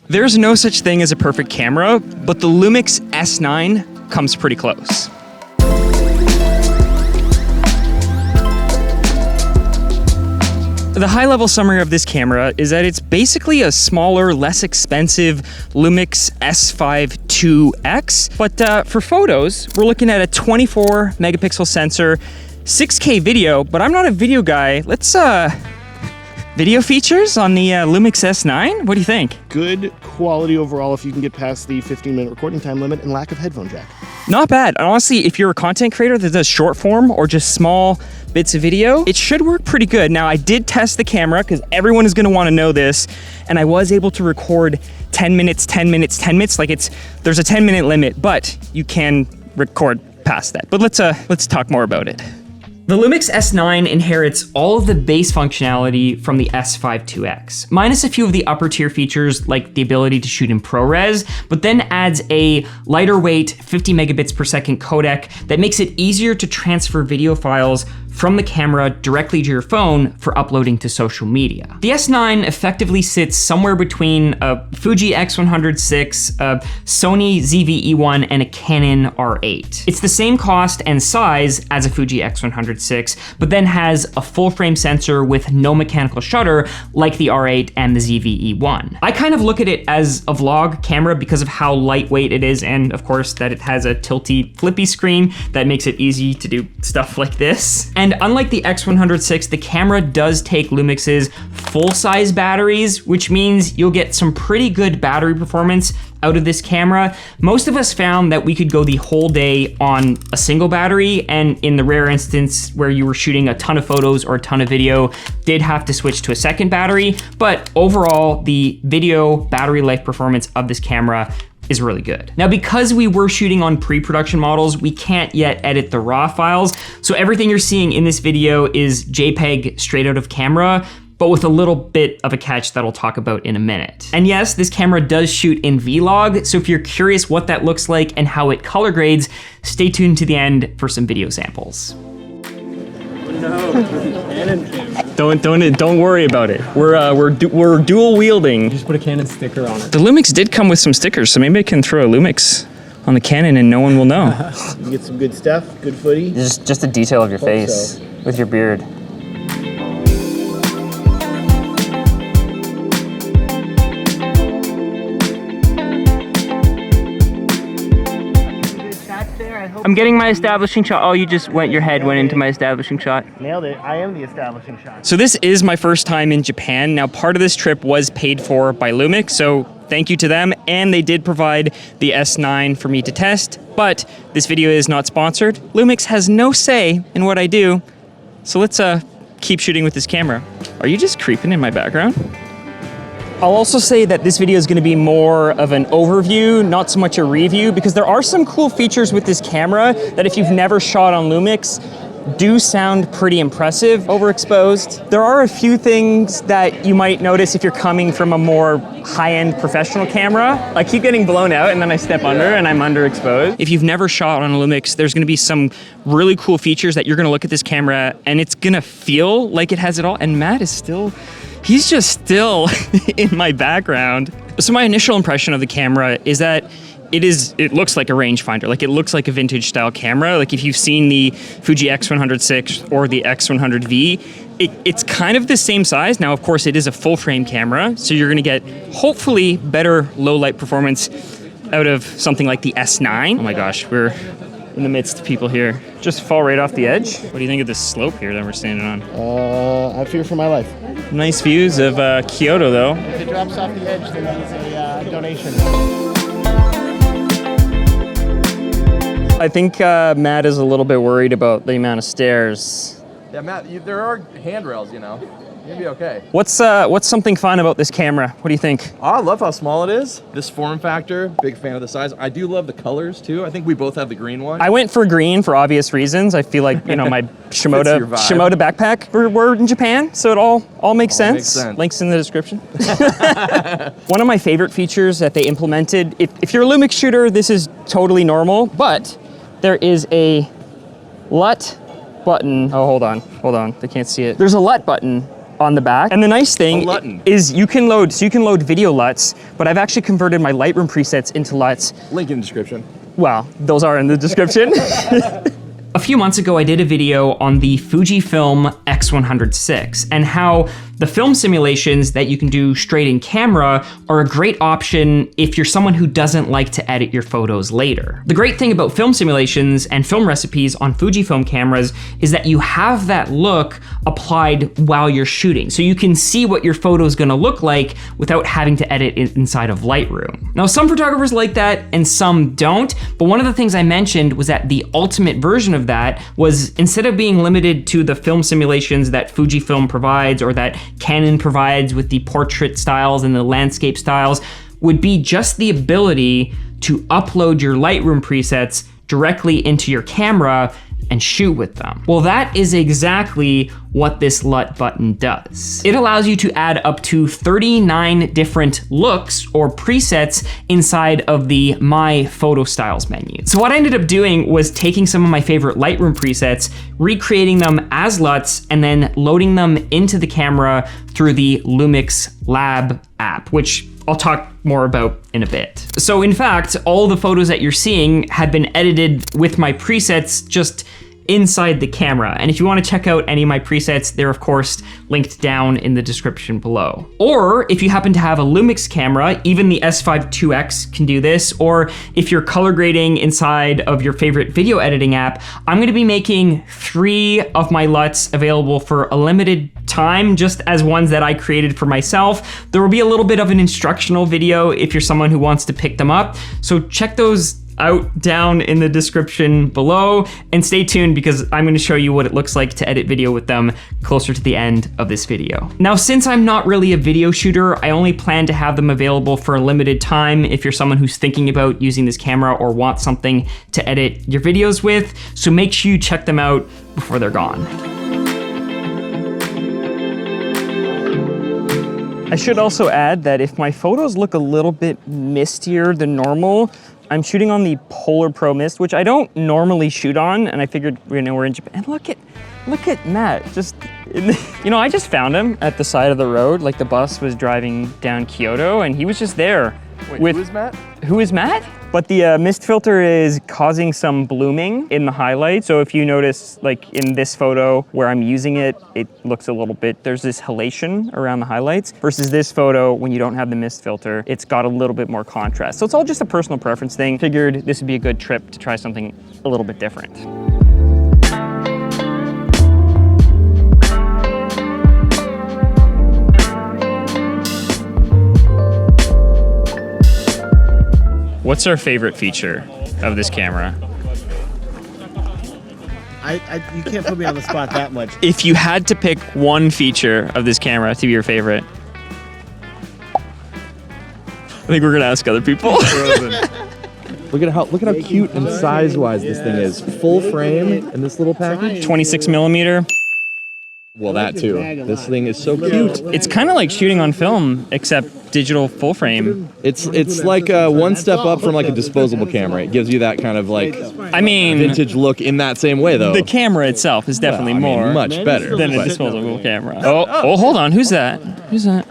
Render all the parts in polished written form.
There's no such thing as a perfect camera, but the Lumix S9 comes pretty close. The high-level summary of this camera is that it's basically a smaller, less expensive Lumix S5iix. But for photos, we're looking at a 24 megapixel sensor, 6K video, but I'm not a video guy. Let's, video features on the Lumix S9? What do you think? Good quality overall if you can get past the 15-minute recording time limit and lack of headphone jack. Not bad. Honestly, if you're a content creator that does short form or just small bits of video, it should work pretty good. Now, I did test the camera because everyone is gonna wanna know this, and I was able to record 10 minutes, 10 minutes, 10 minutes. Like there's a 10-minute limit, but you can record past that. But let's talk more about it. The Lumix S9 inherits all of the base functionality from the S5iix, minus a few of the upper tier features like the ability to shoot in ProRes, but then adds a lighter weight 50 megabits per second codec that makes it easier to transfer video files from the camera directly to your phone for uploading to social media. The S9 effectively sits somewhere between a Fuji X100VI, a Sony ZV-E1, and a Canon R8. It's the same cost and size as a Fuji X100VI, but then has a full frame sensor with no mechanical shutter like the R8 and the ZV-E1. I kind of look at it as a vlog camera because of how lightweight it is, and of course that it has a tilty flippy screen that makes it easy to do stuff like this. And unlike the X100VI, the camera does take Lumix's full-size batteries, which means you'll get some pretty good battery performance out of this camera. Most of us found that we could go the whole day on a single battery, and in the rare instance where you were shooting a ton of photos or a ton of video, did have to switch to a second battery. But overall, the video battery life performance of this camera is really good. Now, because we were shooting on pre-production models, we can't yet edit the RAW files. So everything you're seeing in this video is JPEG straight out of camera, but with a little bit of a catch that I'll talk about in a minute. And yes, this camera does shoot in Vlog, so if you're curious what that looks like and how it color grades, stay tuned to the end for some video samples. Don't worry about it. We're dual wielding. Just put a Canon sticker on it. The Lumix did come with some stickers, so maybe I can throw a Lumix on the Canon and no one will know. You can get some good stuff, good footy. Just a detail of your face with your beard. I'm getting my establishing shot. Oh, your head went into my establishing shot. Nailed it. I am the establishing shot. So this is my first time in Japan. Now, part of this trip was paid for by Lumix, so thank you to them. And they did provide the S9 for me to test, but this video is not sponsored. Lumix has no say in what I do. So let's keep shooting with this camera. Are you just creeping in my background? I'll also say that this video is going to be more of an overview, not so much a review, because there are some cool features with this camera that if you've never shot on Lumix, do sound pretty impressive, overexposed. There are a few things that you might notice if you're coming from a more high-end professional camera. I keep getting blown out and then I step under and I'm underexposed. If you've never shot on a Lumix, there's gonna be some really cool features that you're gonna look at this camera and it's gonna feel like it has it all. And Matt is still, he's just still in my background. So my initial impression of the camera is that it looks like a rangefinder. Like, it looks like a vintage style camera. Like, if you've seen the Fuji X100VI or the X100V, it's kind of the same size. Now, of course, it is a full frame camera, so you're gonna get hopefully better low light performance out of something like the S9. Oh my gosh, we're in the midst of people here. Just fall right off the edge. What do you think of this slope here that we're standing on? I fear for my life. Nice views of Kyoto, though. If it drops off the edge, then it's a donation. I think Matt is a little bit worried about the amount of stairs. Yeah, Matt, there are handrails, you know. You'll be okay. What's something fun about this camera? What do you think? Oh, I love how small it is. This form factor, big fan of the size. I do love the colors too. I think we both have the green one. I went for green for obvious reasons. I feel like, you know, my Shimoda backpack. We're in Japan, so it all makes sense. Links in the description. One of my favorite features that they implemented, if you're a Lumix shooter, this is totally normal, but there is a LUT button. Oh, hold on, they can't see it. There's a LUT button on the back. And the nice thing is you can load video LUTs, but I've actually converted my Lightroom presets into LUTs. Link in the description. Well, those are in the description. A few months ago, I did a video on the Fujifilm X100VI and how the film simulations that you can do straight in camera are a great option if you're someone who doesn't like to edit your photos later. The great thing about film simulations and film recipes on Fujifilm cameras is that you have that look applied while you're shooting. So you can see what your photo is gonna look like without having to edit it inside of Lightroom. Now, some photographers like that and some don't, but one of the things I mentioned was that the ultimate version of that was, instead of being limited to the film simulations that Fujifilm provides or that Canon provides with the portrait styles and the landscape styles, would be just the ability to upload your Lightroom presets directly into your camera and shoot with them. Well, that is exactly what this LUT button does. It allows you to add up to 39 different looks or presets inside of the My Photo Styles menu. So what I ended up doing was taking some of my favorite Lightroom presets, recreating them as LUTs, and then loading them into the camera through the Lumix Lab app, which I'll talk more about in a bit. So in fact, all the photos that you're seeing had been edited with my presets just inside the camera. And if you want to check out any of my presets, they're of course linked down in the description below. Or if you happen to have a Lumix camera, even the S5iix can do this, or if you're color grading inside of your favorite video editing app, I'm gonna be making 3 of my LUTs available for a limited time, just as ones that I created for myself. There will be a little bit of an instructional video if you're someone who wants to pick them up. So check those out down in the description below, and stay tuned because I'm going to show you what it looks like to edit video with them closer to the end of this video. Now, since I'm not really a video shooter, I only plan to have them available for a limited time if you're someone who's thinking about using this camera or want something to edit your videos with, so make sure you check them out before they're gone. I should also add that if my photos look a little bit mistier than normal, I'm shooting on the Polar Pro Mist, which I don't normally shoot on, and I figured, you know, we're in Japan. And look at Matt, you know, I just found him at the side of the road, like the bus was driving down Kyoto, and he was just there. Wait, who is Matt? Who is Matt? But the mist filter is causing some blooming in the highlight. So if you notice, like in this photo where I'm using it, it looks a little bit, there's this halation around the highlights, versus this photo, when you don't have the mist filter, it's got a little bit more contrast. So it's all just a personal preference thing. Figured this would be a good trip to try something a little bit different. What's our favorite feature of this camera? You can't put me on the spot that much. If you had to pick one feature of this camera to be your favorite, I think we're gonna ask other people. Look at how cute and size-wise this thing is. Full frame in this little package. 26 millimeter. Well, that too. This thing is so cute. It's kind of like shooting on film, except digital full frame. It's like one step up from like a disposable camera. It gives you that kind of like, I mean, vintage look in that same way, though. The camera itself is definitely more much better than a disposable camera. Oh, hold on. Who's that? Who's that?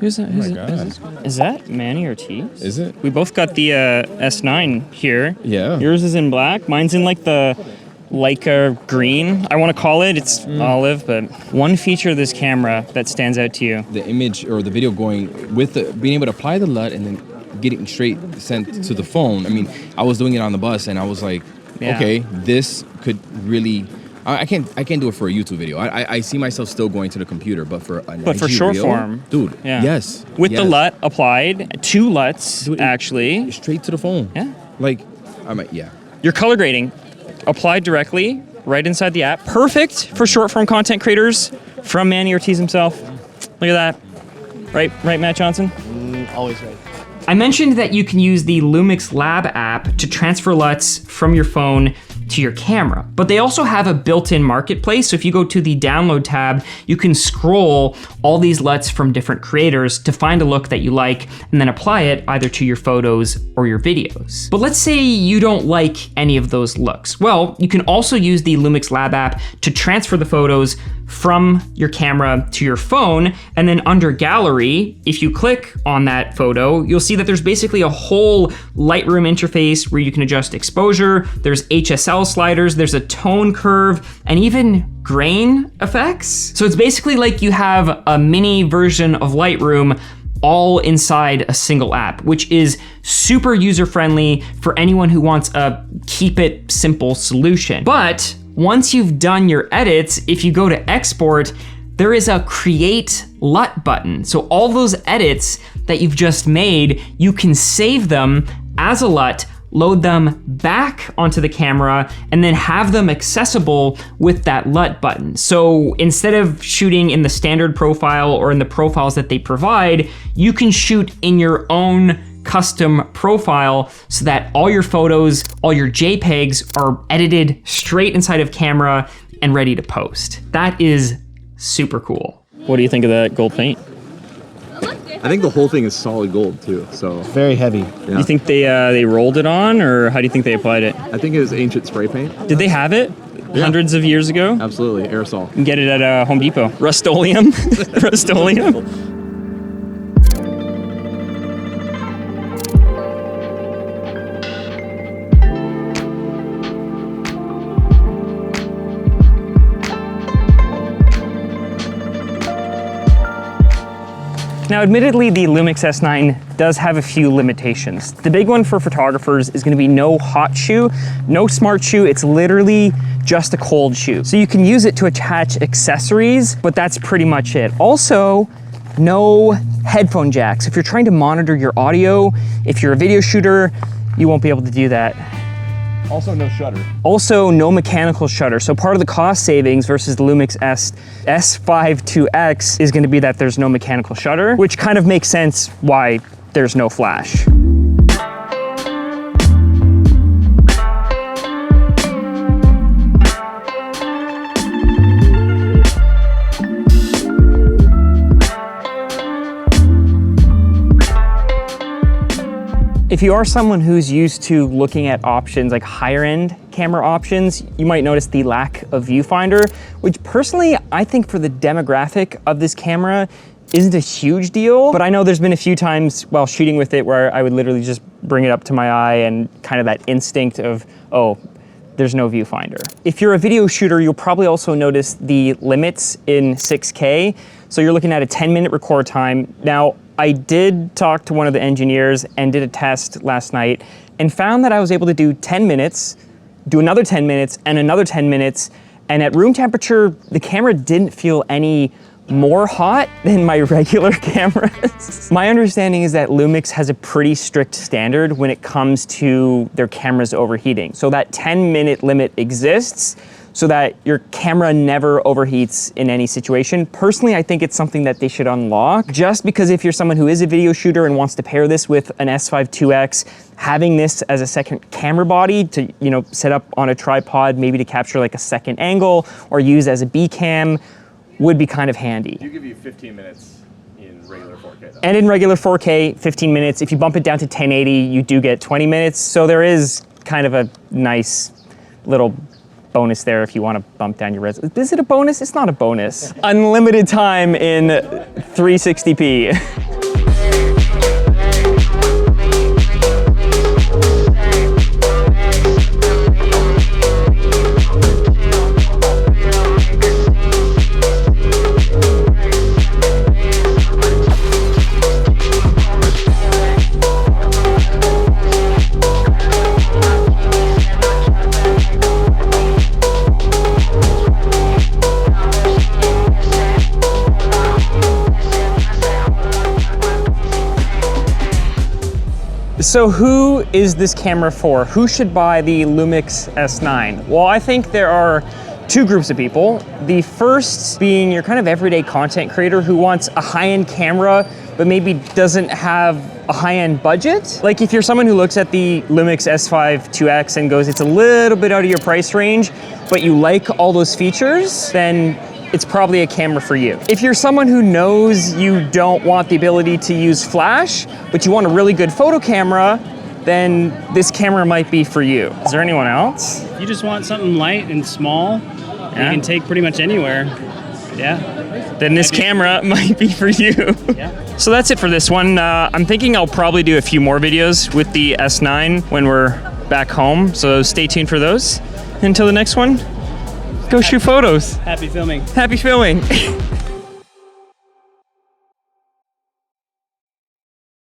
Who's that? Is that Manny or T? Is it? We both got the S9 here. Yeah. Yours is in black. Mine's in like the Leica green, I want to call it. It's olive, but one feature of this camera that stands out to you. The image or the video going with being able to apply the LUT and then getting straight sent to the phone. I mean, I was doing it on the bus and I was like, okay, this could really, I can't do it for a YouTube video. I see myself still going to the computer, but for an But for IG short reel, form. dude, Yes. With the LUT applied, 2 LUTs Dude, actually. straight to the phone. Yeah. Like, I mean, yeah. Your color grading applied directly right inside the app. Perfect for short form content creators from Manny Ortiz himself. Look at that. Right, Matt Johnson? Always right. I mentioned that you can use the Lumix Lab app to transfer LUTs from your phone to your camera, but they also have a built-in marketplace. So if you go to the download tab, you can scroll all these LUTs from different creators to find a look that you like and then apply it either to your photos or your videos. But let's say you don't like any of those looks. Well, you can also use the Lumix Lab app to transfer the photos from your camera to your phone. And then under gallery, if you click on that photo, you'll see that there's basically a whole Lightroom interface where you can adjust exposure. There's HSL sliders, there's a tone curve, and even grain effects. So it's basically like you have a mini version of Lightroom all inside a single app, which is super user-friendly for anyone who wants a keep it simple solution. But once you've done your edits, if you go to export, there is a create LUT button. So all those edits that you've just made, you can save them as a LUT, load them back onto the camera, and then have them accessible with that LUT button. So instead of shooting in the standard profile or in the profiles that they provide, you can shoot in your own custom profile so that all your photos, all your JPEGs are edited straight inside of camera and ready to post. That is super cool. What do you think of that gold paint? I think the whole thing is solid gold too, so. Very heavy. Yeah. You think they rolled it on, or how do you think they applied it? I think it was ancient spray paint. Did they have it hundreds of years ago? Absolutely, aerosol. You can get it at Home Depot. Rust-Oleum. Rust-Oleum. Now, admittedly, the Lumix S9 does have a few limitations. The big one for photographers is gonna be no hot shoe, no smart shoe. It's literally just a cold shoe. So you can use it to attach accessories, but that's pretty much it. Also, no headphone jacks. If you're trying to monitor your audio, if you're a video shooter, you won't be able to do that. Also no shutter. Also, no mechanical shutter. So part of the cost savings versus the Lumix S5iix is gonna be that there's no mechanical shutter, which kind of makes sense why there's no flash. If you are someone who's used to looking at options like higher end camera options, you might notice the lack of viewfinder, which personally, I think for the demographic of this camera isn't a huge deal, but I know there's been a few times while shooting with it where I would literally just bring it up to my eye and kind of that instinct of, oh, there's no viewfinder. If you're a video shooter, you'll probably also notice the limits in 6K. So you're looking at a 10-minute record time. Now, I did talk to one of the engineers and did a test last night and found that I was able to do 10 minutes, do another 10 minutes, and another 10 minutes. And at room temperature, the camera didn't feel any more hot than my regular cameras. My understanding is that Lumix has a pretty strict standard when it comes to their cameras overheating. So that 10-minute limit exists so that your camera never overheats in any situation. Personally, I think it's something that they should unlock, just because if you're someone who is a video shooter and wants to pair this with an S5iix, having this as a second camera body to, you know, set up on a tripod, maybe to capture like a second angle or use as a B cam would be kind of handy. You give you 15 minutes in regular 4K though. And in regular 4K, 15 minutes. If you bump it down to 1080, you do get 20 minutes. So there is kind of a nice little bonus there if you want to bump down your resolution. Is it a bonus? It's not a bonus. Unlimited time in 360p. So who is this camera for? Who should buy the Lumix S9? Well, I think there are two groups of people. The first being your kind of everyday content creator who wants a high-end camera, but maybe doesn't have a high-end budget. Like if you're someone who looks at the Lumix S5iix and goes, it's a little bit out of your price range, but you like all those features, then it's probably a camera for you. If you're someone who knows you don't want the ability to use flash, but you want a really good photo camera, then this camera might be for you. Is there anyone else? You just want something light and small, Yeah. you can take pretty much anywhere. then this camera might be for you. So that's it for this one. I'm thinking I'll probably do a few more videos with the S9 when we're back home, so stay tuned for those. Until the next one, go shoot photos. Happy filming. Happy filming.